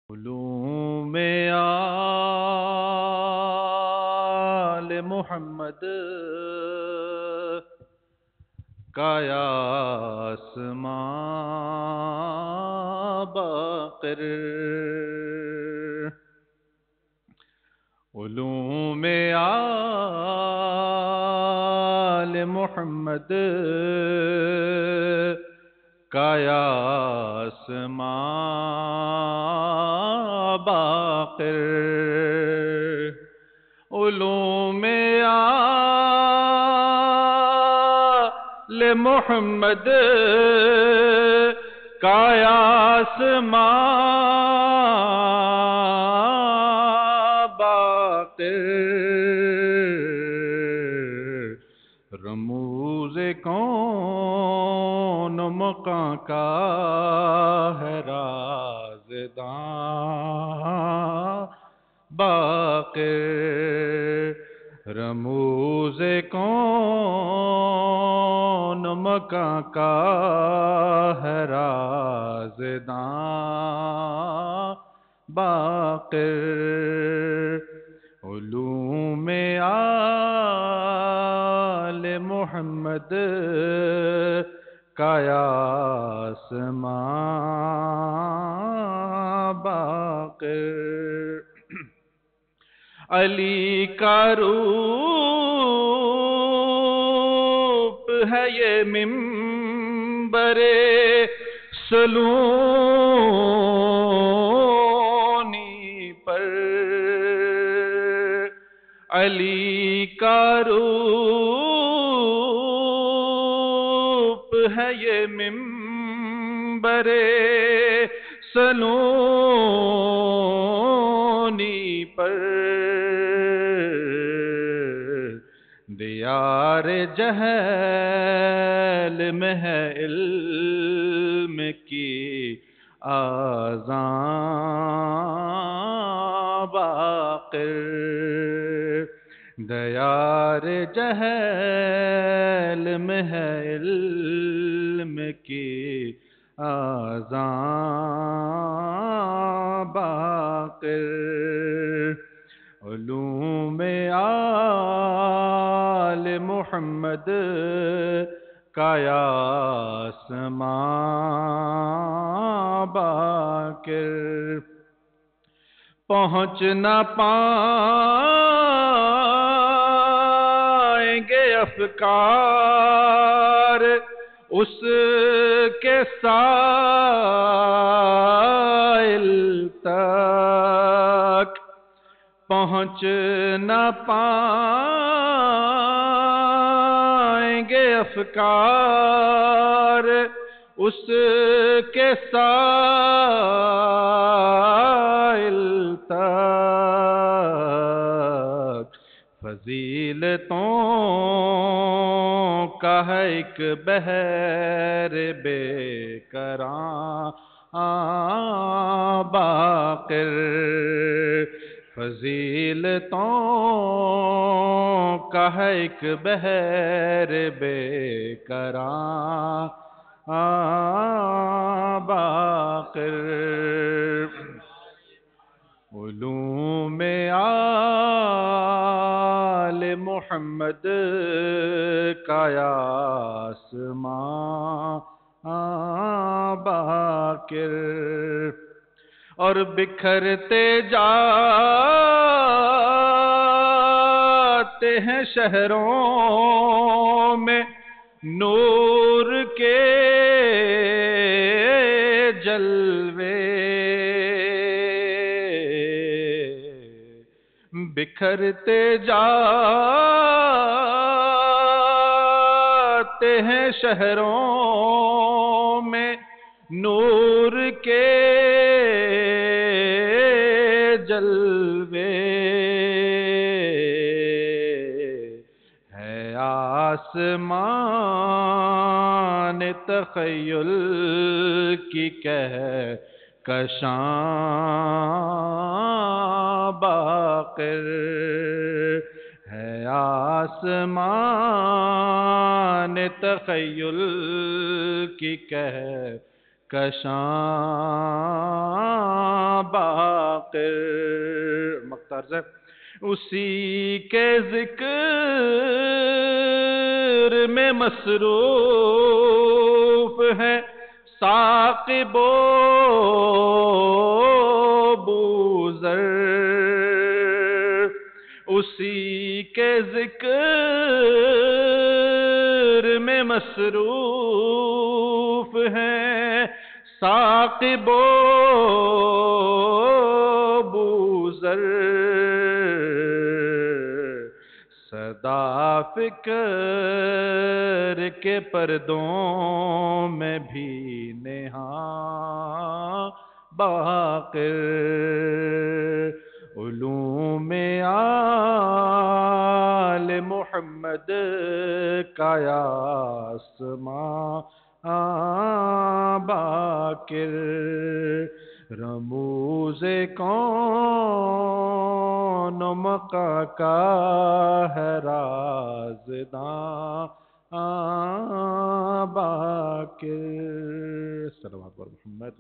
علوم آل محمد کا آسماں باقر، علوم آل محمد کا آسماں باقر، علوم آل محمد کا آسماں باقر، رموز کون مقام کا ہے رازداں باقر، رموز کون مقام کا ہے رازداں باقر، علوم آل محمد کا آسماں باقر، علی کا روپ ہے یہ منبر سلونی پر، علی کا روپ ہے یہ منبر سلونی پر، دیار جہل میں ہے علم کی آذان باقر، دیار جہل میں ہے علم کی آذان باقر، علوم آل محمد کا آسماں باقر، پہنچ نہ پائیں گے افکار اس کے سائل تک، پہنچ نہ پائیں گے افکار اس کے سائل تک، فضیلتوں کا ہے ایک بحر بے کراں باقر، فضیلتوں کا ہے ایک بحر بے کراں باقر، علوم آل محمد کا آسماں باقر، اور بکھرتے جاتے ہیں شہروں میں نور کے جلوے، بکھرتے جاتے ہیں شہروں میں نور کے جلوے، ہے آسمان تخیل کی کہکشاں باقر، ہے آسمان تخیل کی کہکشاں کشاں باقر مقتار سے اسی کے ذکر میں مصروف ہے ثاقب و بوذر اسی کے ذکر میں مصروف ہے ثاقب و بوذر صدا فکر کے پردوں میں بھی نہاں باقر علوم آل محمد کا آسماں باقر رموز کون و مقا کا ہے رازداں باقر صلوات پر محمد